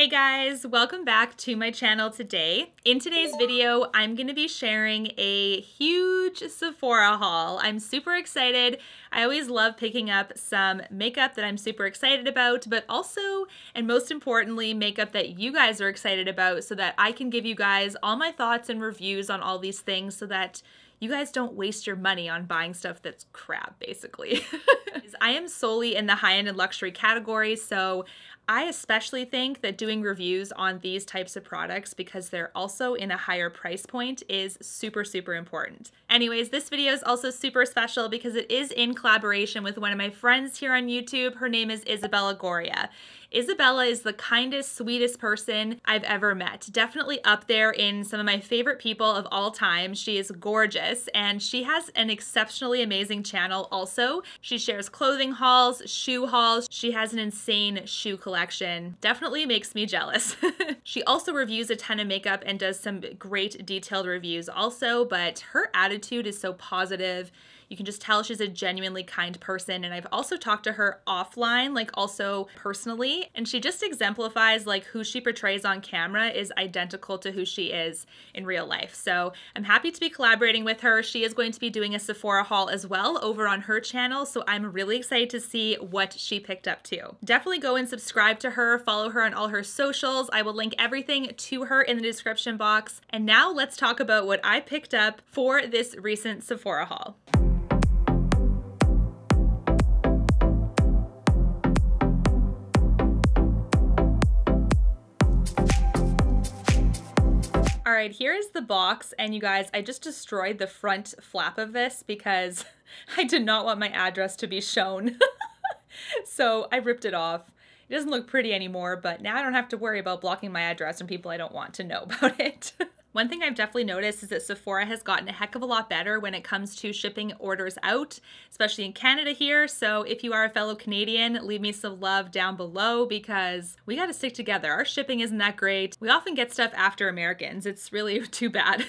Hey guys, welcome back to my channel today. In today's video, I'm going to be sharing a huge Sephora haul. I'm super excited. I always love picking up some makeup that I'm super excited about, but also, and most importantly, makeup that you guys are excited about so that I can give you guys all my thoughts and reviews on all these things so that you guys don't waste your money on buying stuff that's crap, basically. I am solely in the high-end and luxury category, so I especially think that doing reviews on these types of products, because they're also in a higher price point, is super, super important. Anyways, this video is also super special because it is in collaboration with one of my friends here on YouTube. Her name is Isabella Goria. Isabella is the kindest, sweetest person I've ever met. Definitely up there in some of my favorite people of all time. She is gorgeous and she has an exceptionally amazing channel also. She shares clothing hauls, shoe hauls. She has an insane shoe collection. Definitely makes me jealous. She also reviews a ton of makeup and does some great detailed reviews also, but her attitude is so positive. You can just tell she's a genuinely kind person, and I've also talked to her offline, like also personally, and she just exemplifies like who she portrays on camera is identical to who she is in real life. So I'm happy to be collaborating with her. She is going to be doing a Sephora haul as well over on her channel, so I'm really excited to see what she picked up too. Definitely go and subscribe to her, follow her on all her socials. I will link everything to her in the description box. And now let's talk about what I picked up for this recent Sephora haul. All right, here is the box, and you guys, I just destroyed the front flap of this because I did not want my address to be shown. So I ripped it off. It doesn't look pretty anymore, but now I don't have to worry about blocking my address from people I don't want to know about it. One thing I've definitely noticed is that Sephora has gotten a heck of a lot better when it comes to shipping orders out, especially in Canada here. So if you are a fellow Canadian, leave me some love down below because we got to stick together. Our shipping isn't that great. We often get stuff after Americans. It's really too bad.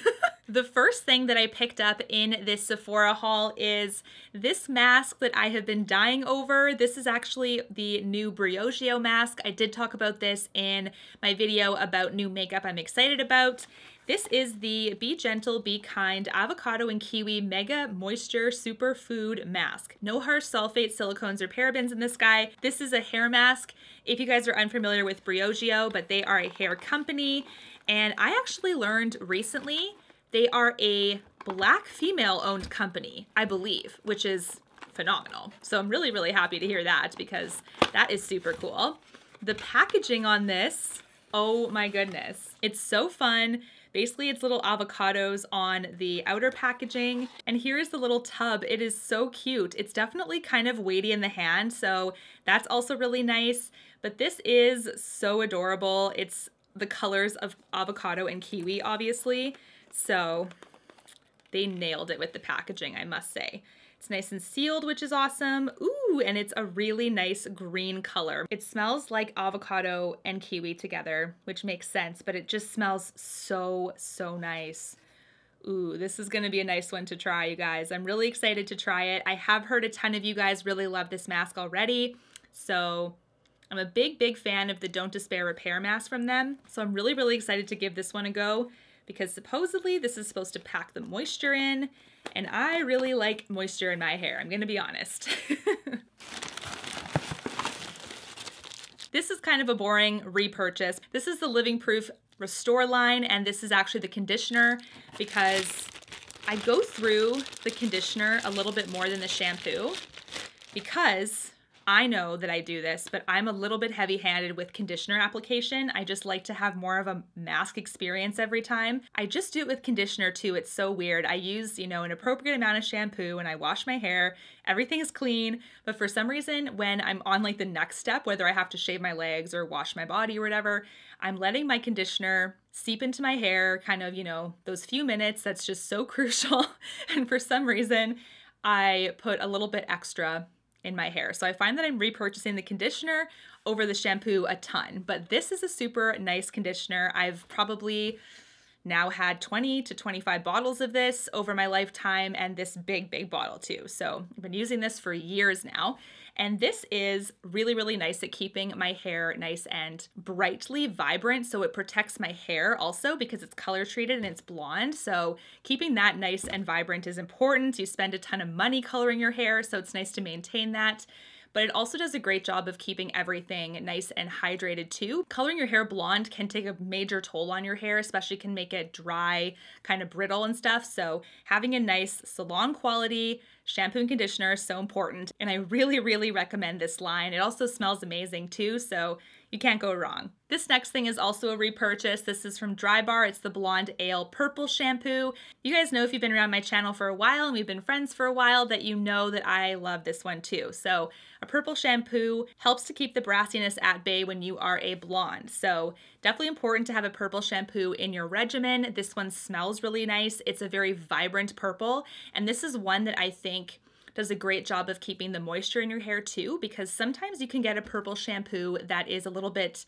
The first thing that I picked up in this Sephora haul is this mask that I have been dying over. This is actually the new Briogeo mask. I did talk about this in my video about new makeup I'm excited about. This is the Be Gentle, Be Kind Avocado and Kiwi Mega Moisture Superfood Mask. No harsh sulfate, silicones, or parabens in this guy. This is a hair mask. If you guys are unfamiliar with Briogeo, but they are a hair company, and I actually learned recently they are a Black female-owned company, I believe, which is phenomenal. So I'm really, really happy to hear that because that is super cool. The packaging on this, oh my goodness, it's so fun. Basically, it's little avocados on the outer packaging. And here's the little tub. It is so cute. It's definitely kind of weighty in the hand, so that's also really nice. But this is so adorable. It's the colors of avocado and kiwi, obviously. So they nailed it with the packaging, I must say. It's nice and sealed, which is awesome. Ooh, and it's a really nice green color. It smells like avocado and kiwi together, which makes sense, but it just smells so, so nice. Ooh, this is gonna be a nice one to try, you guys. I'm really excited to try it. I have heard a ton of you guys really love this mask already, so I'm a big, big fan of the Don't Despair Repair mask from them. So I'm really, really excited to give this one a go because supposedly this is supposed to pack the moisture in, and I really like moisture in my hair, I'm gonna be honest. This is kind of a boring repurchase. This is the Living Proof Restore line, and this is actually the conditioner because I go through the conditioner a little bit more than the shampoo because I know that I do this, but I'm a little bit heavy-handed with conditioner application. I just like to have more of a mask experience every time. I just do it with conditioner too. It's so weird. I use, you know, an appropriate amount of shampoo and I wash my hair. Everything is clean, but for some reason, when I'm on like the next step, whether I have to shave my legs or wash my body or whatever, I'm letting my conditioner seep into my hair, kind of, you know, those few minutes. That's just so crucial. And for some reason, I put a little bit extra in my hair. So I find that I'm repurchasing the conditioner over the shampoo a ton, but this is a super nice conditioner. I've probably now had 20 to 25 bottles of this over my lifetime, and this big, big bottle too. So I've been using this for years now, And this is really, really nice at keeping my hair nice and brightly vibrant. So it protects my hair also because it's color treated and it's blonde. So keeping that nice and vibrant is important. You spend a ton of money coloring your hair, so it's nice to maintain that. But it also does a great job of keeping everything nice and hydrated too. Coloring your hair blonde can take a major toll on your hair, especially can make it dry, kind of brittle and stuff. So having a nice salon quality shampoo and conditioner is so important. And I really, really recommend this line. It also smells amazing too, so you can't go wrong. This next thing is also a repurchase. This is from Drybar. It's the Blonde Ale Purple Shampoo. You guys know if you've been around my channel for a while and we've been friends for a while that you know that I love this one too. So a purple shampoo helps to keep the brassiness at bay when you are a blonde. So definitely important to have a purple shampoo in your regimen. This one smells really nice. It's a very vibrant purple, and this is one that I think does a great job of keeping the moisture in your hair too, because sometimes you can get a purple shampoo that is a little bit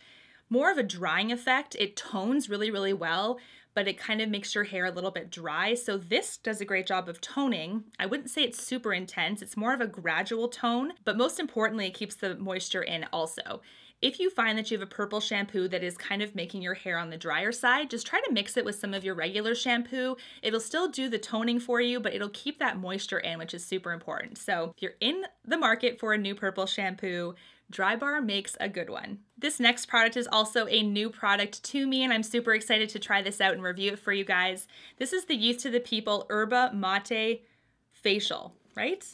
more of a drying effect. It tones really, really well, but it kind of makes your hair a little bit dry. So this does a great job of toning. I wouldn't say it's super intense. It's more of a gradual tone, but most importantly, it keeps the moisture in also. If you find that you have a purple shampoo that is kind of making your hair on the drier side, just try to mix it with some of your regular shampoo. It'll still do the toning for you, but it'll keep that moisture in, which is super important. So if you're in the market for a new purple shampoo, Drybar makes a good one. This next product is also a new product to me, and I'm super excited to try this out and review it for you guys. This is the Youth to the People Yerba Mate Facial, right?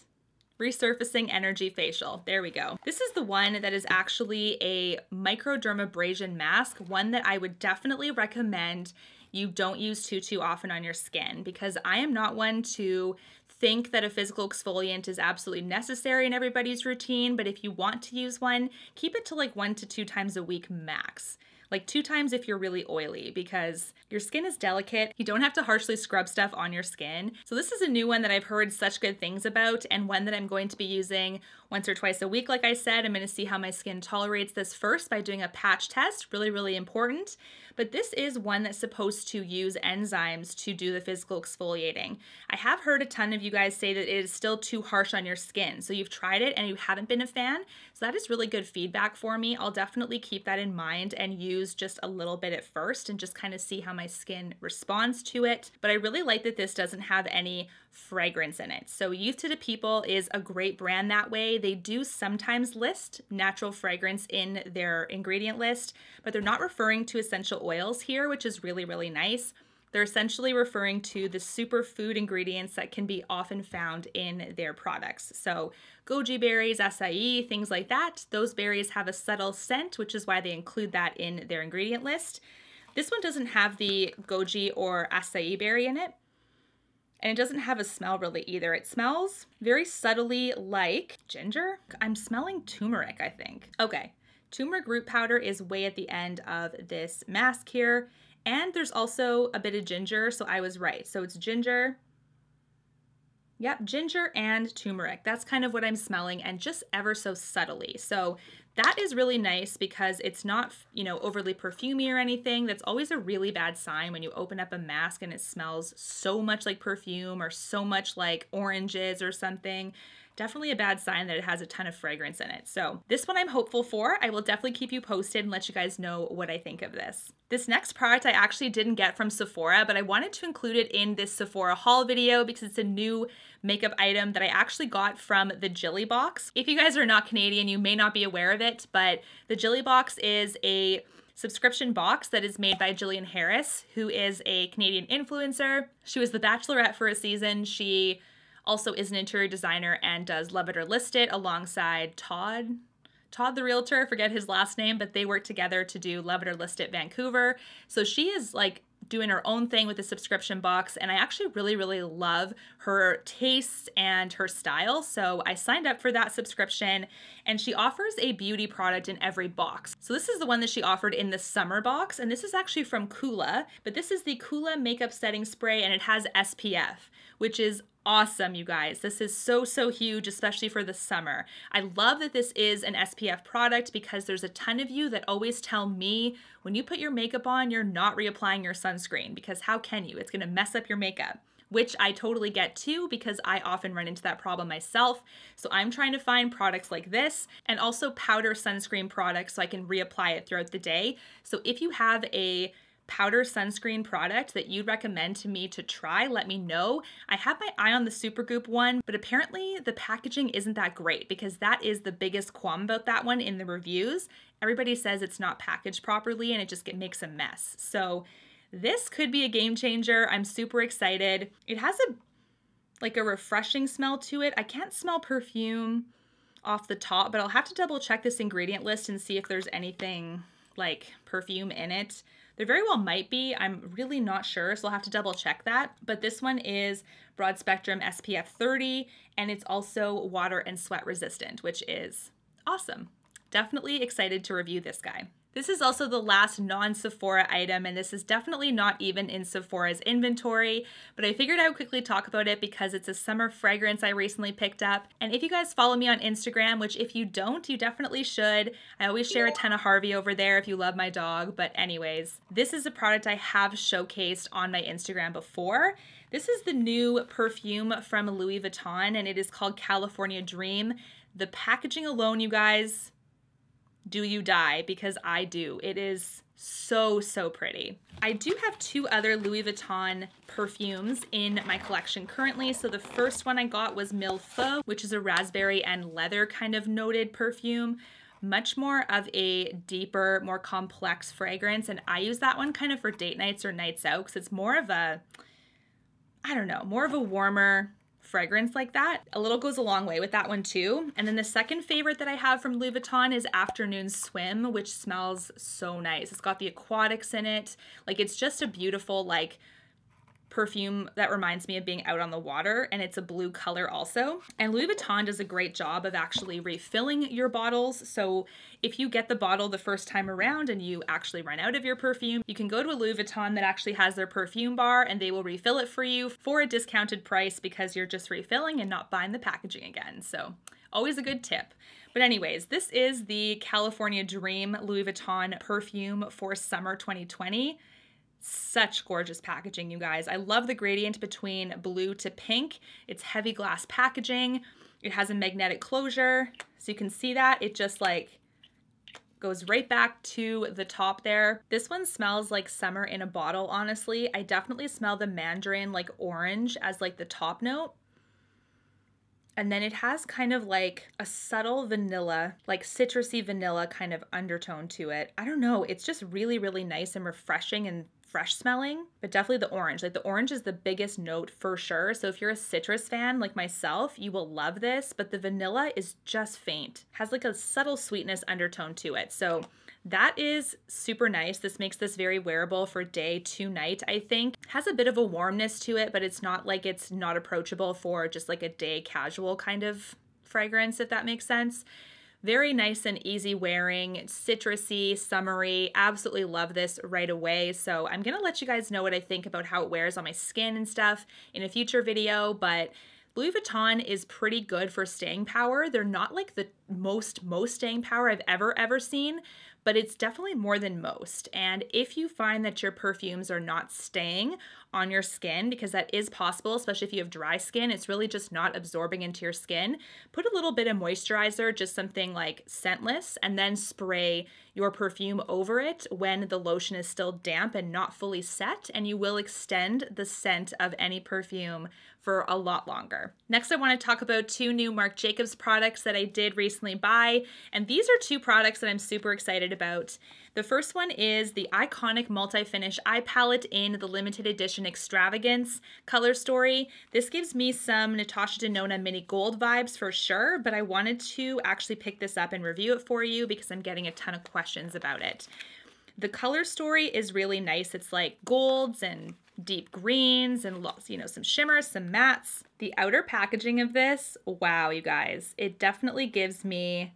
Resurfacing Energy Facial. There we go. This is the one that is actually a microdermabrasion mask, one that I would definitely recommend you don't use too often on your skin, because I am not one to think that a physical exfoliant is absolutely necessary in everybody's routine, but if you want to use one, keep it to like 1 to 2 times a week max. Like 2 times if you're really oily, because your skin is delicate. You don't have to harshly scrub stuff on your skin. So this is a new one that I've heard such good things about, and one that I'm going to be using 1 or 2 a week. Like I said, I'm going to see how my skin tolerates this first by doing a patch test. Really, really important. But this is one that's supposed to use enzymes to do the physical exfoliating. I have heard a ton of you guys say that it is still too harsh on your skin. So you've tried it and you haven't been a fan. So that is really good feedback for me. I'll definitely keep that in mind and use just a little bit at first and just kind of see how my skin responds to it. But I really like that this doesn't have any fragrance in it. So Youth to the People is a great brand that way. They do sometimes list natural fragrance in their ingredient list, but they're not referring to essential oils here, which is really, really nice. They're essentially referring to the superfood ingredients that can be often found in their products. So goji berries, acai, things like that. Those berries have a subtle scent, which is why they include that in their ingredient list. This one doesn't have the goji or acai berry in it. And it doesn't have a smell really either. It smells very subtly like ginger. I'm smelling turmeric, I think. Okay, turmeric root powder is way at the end of this mask here. And there's also a bit of ginger, so I was right. So it's ginger. Yep, ginger and turmeric. That's kind of what I'm smelling, and just ever so subtly. So that is really nice because it's not, you know, overly perfumey or anything. That's always a really bad sign when you open up a mask and it smells so much like perfume or so much like oranges or something. Definitely a bad sign that it has a ton of fragrance in it. So this one I'm hopeful for. I will definitely keep you posted and let you guys know what I think of this. This next product I actually didn't get from Sephora, but I wanted to include it in this Sephora haul video because it's a new makeup item that I actually got from the Jilly Box. If you guys are not Canadian, you may not be aware of it, but the Jilly Box is a subscription box that is made by Jillian Harris, who is a Canadian influencer. She was the Bachelorette for a season. She also is an interior designer and does Love It or List It alongside Todd the realtor, I forget his last name, but they work together to do Love It or List It Vancouver. So she is like doing her own thing with the subscription box, and I actually really, really love her tastes and her style. So I signed up for that subscription, and she offers a beauty product in every box. So this is the one that she offered in the summer box, and this is actually from Coola, but this is the Coola makeup setting spray, and it has SPF, which is awesome, you guys. This is so, so huge, especially for the summer. I love that this is an SPF product because there's a ton of you that always tell me when you put your makeup on, you're not reapplying your sunscreen, because how can you? It's gonna mess up your makeup. which I totally get too because I often run into that problem myself. So I'm trying to find products like this and also powder sunscreen products so I can reapply it throughout the day. So if you have a powder sunscreen product that you'd recommend to me to try, let me know. I have my eye on the Supergoop one, but apparently the packaging isn't that great because that is the biggest qualm about that one in the reviews. Everybody says it's not packaged properly and it just makes a mess. So this could be a game changer. I'm super excited. It has a refreshing smell to it. I can't smell perfume off the top, but I'll have to double check this ingredient list and see if there's anything like perfume in it. There very well might be. I'm really not sure, so I'll have to double check that. But this one is broad spectrum SPF 30, and it's also water and sweat resistant, which is awesome. Definitely excited to review this guy. This is also the last non-Sephora item, and this is definitely not even in Sephora's inventory, but I figured I would quickly talk about it because it's a summer fragrance I recently picked up. And if you guys follow me on Instagram, which if you don't, you definitely should. I always share a ton of Harvey over there if you love my dog. But anyways, this is a product I have showcased on my Instagram before. This is the new perfume from Louis Vuitton, and it is called California Dream. The packaging alone, you guys, do you die? Because I do. It is so, so pretty. I do have two other Louis Vuitton perfumes in my collection currently. So the first one I got was Mille Feu, which is a raspberry and leather kind of noted perfume. Much more of a deeper, more complex fragrance. And I use that one kind of for date nights or nights out because it's more of a, I don't know, more of a warmer fragrance like that. A little goes a long way with that one too. And then the second favorite that I have from Louis Vuitton is Afternoon Swim, which smells so nice. It's got the aquatics in it. Like, it's just a beautiful, like, perfume that reminds me of being out on the water, and it's a blue color also. And Louis Vuitton does a great job of actually refilling your bottles. So if you get the bottle the first time around and you actually run out of your perfume, you can go to a Louis Vuitton that actually has their perfume bar and they will refill it for you for a discounted price because you're just refilling and not buying the packaging again. So always a good tip. But anyways, this is the California Dream Louis Vuitton perfume for summer 2020. Such gorgeous packaging, you guys. I love the gradient between blue to pink. It's heavy glass packaging. It has a magnetic closure. So you can see that. It just like goes right back to the top there. This one smells like summer in a bottle, honestly. I definitely smell the mandarin, like orange, as like the top note. And then it has kind of like a subtle vanilla, like citrusy vanilla kind of undertone to it. I don't know. It's just really, really nice and refreshing and fresh smelling, but definitely the orange. Like, the orange is the biggest note for sure. So if you're a citrus fan like myself, you will love this, but the vanilla is just faint. Has like a subtle sweetness undertone to it. So that is super nice. This makes this very wearable for day to night, I think. Has a bit of a warmness to it, but it's not like it's not approachable for just like a day casual kind of fragrance, if that makes sense. Very nice and easy wearing, citrusy, summery. Absolutely love this right away. So I'm gonna let you guys know what I think about how it wears on my skin and stuff in a future video, but Louis Vuitton is pretty good for staying power. They're not like the most staying power I've ever seen, but it's definitely more than most. And if you find that your perfumes are not staying on your skin, because that is possible, especially if you have dry skin, it's really just not absorbing into your skin, put a little bit of moisturizer, just something like scentless, and then spray your perfume over it when the lotion is still damp and not fully set, and you will extend the scent of any perfume for a lot longer. Next, I want to talk about two new Marc Jacobs products that I did recently buy, and these are two products that I'm super excited about. The first one is the Eye-conic Multi-Finish Eye Palette in the limited edition Extravagance color story. This gives me some Natasha Denona Mini Gold vibes for sure, but I wanted to actually pick this up and review it for you because I'm getting a ton of questions about it. The color story is really nice. It's like golds and deep greens and lots, you know, some shimmers, some mattes. The outer packaging of this, wow, you guys, it definitely gives me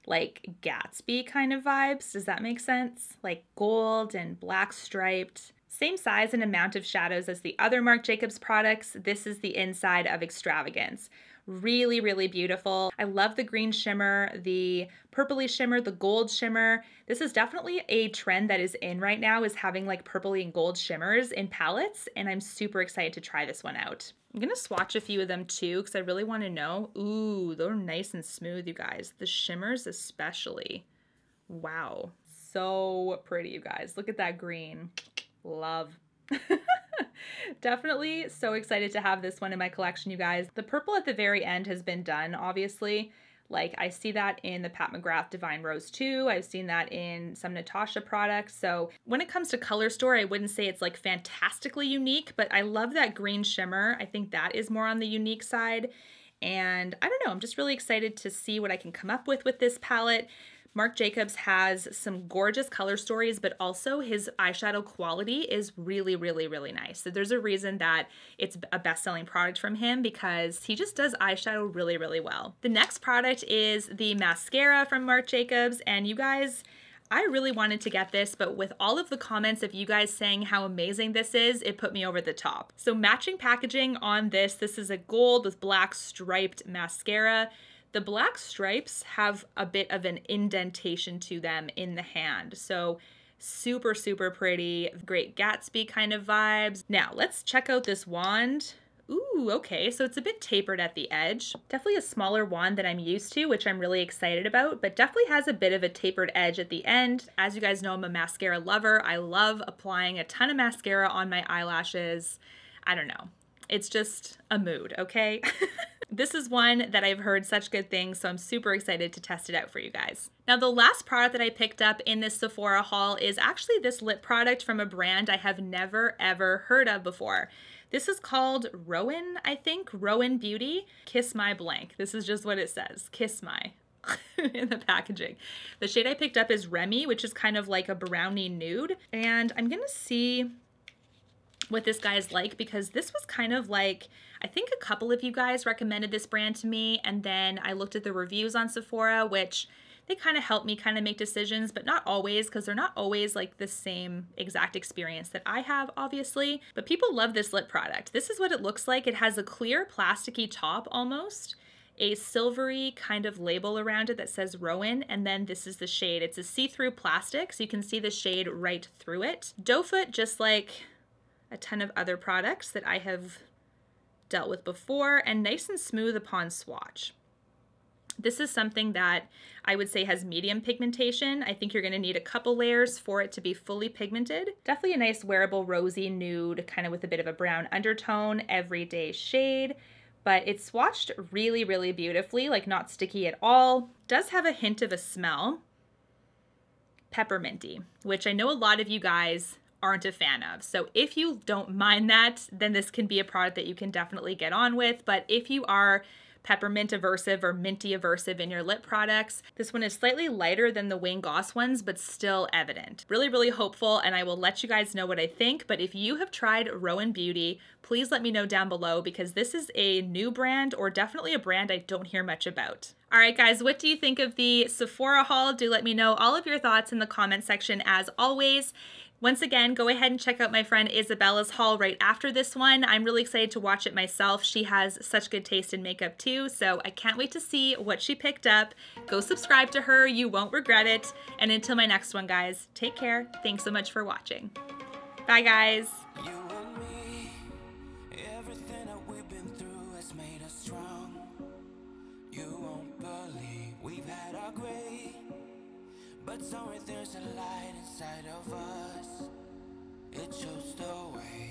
like Gatsby kind of vibes. Does that make sense? Like gold and black striped. Same size and amount of shadows as the other Marc Jacobs products. This is the inside of Extravagance. Really, really beautiful. I love the green shimmer, the purpley shimmer, the gold shimmer. This is definitely a trend that is in right now, is having like purpley and gold shimmers in palettes, and I'm super excited to try this one out. I'm gonna swatch a few of them too because I really want to know. Ooh, they're nice and smooth, you guys. The shimmers especially. Wow, so pretty, you guys. Look at that green. Love. Definitely so excited to have this one in my collection, you guys. The purple at the very end has been done, obviously. Like, I see that in the Pat McGrath Divine Rose 2. I've seen that in some Natasha products. So when it comes to color store, I wouldn't say it's like fantastically unique, but I love that green shimmer. I think that is more on the unique side. And I don't know, I'm just really excited to see what I can come up with this palette. Marc Jacobs has some gorgeous color stories, but also his eyeshadow quality is really, really, really nice. So there's a reason that it's a best-selling product from him, because he just does eyeshadow really, really well. The next product is the mascara from Marc Jacobs, and you guys, I really wanted to get this, but with all of the comments of you guys saying how amazing this is, it put me over the top. So matching packaging on this. This is a gold with black striped mascara. The black stripes have a bit of an indentation to them in the hand. So super, super pretty. Great Gatsby kind of vibes. Now let's check out this wand. Ooh, okay, so it's a bit tapered at the edge. Definitely a smaller wand than I'm used to, which I'm really excited about, but definitely has a bit of a tapered edge at the end. As you guys know, I'm a mascara lover. I love applying a ton of mascara on my eyelashes. I don't know. It's just a mood, okay? This is one that I've heard such good things, so I'm super excited to test it out for you guys. Now, the last product that I picked up in this Sephora haul is actually this lip product from a brand I have never, ever heard of before. This is called Rowan, I think, Rowan Beauty. Kiss My blank. This is just what it says, Kiss My. In the packaging. The shade I picked up is Remi, which is kind of like a brownie nude, and I'm gonna see what this guy is like, because this was kind of like, I think a couple of you guys recommended this brand to me, and then I looked at the reviews on Sephora, which they kind of help me kind of make decisions, but not always, because they're not always like the same exact experience that I have, obviously. But people love this lip product. This is what it looks like. It has a clear plasticky top almost, a silvery kind of label around it that says Rowan, and then this is the shade. It's a see-through plastic, so you can see the shade right through it. Doe foot, just like a ton of other products that I have dealt with before, and nice and smooth upon swatch. This is something that I would say has medium pigmentation. I think you're gonna need a couple layers for it to be fully pigmented. Definitely a nice wearable rosy nude, kind of with a bit of a brown undertone, everyday shade, but it's swatched really, really beautifully, like not sticky at all. Does have a hint of a smell, pepperminty, which I know a lot of you guys aren't a fan of. So if you don't mind that, then this can be a product that you can definitely get on with. But if you are peppermint aversive or minty aversive in your lip products, this one is slightly lighter than the Wayne Goss ones, but still evident. Really, really hopeful, and I will let you guys know what I think. But if you have tried Rowan Beauty, please let me know down below, because this is a new brand, or definitely a brand I don't hear much about. All right, guys, what do you think of the Sephora haul? Do let me know all of your thoughts in the comment section as always. Once again, go ahead and check out my friend Isabella's haul right after this one. I'm really excited to watch it myself. She has such good taste in makeup too, so I can't wait to see what she picked up. Go subscribe to her, you won't regret it. And until my next one, guys, take care. Thanks so much for watching. Bye, guys. You and me, everything that we've been through has made us strong. You won't believe we've had our gray, but somewhere there's a light inside of us. It shows the way.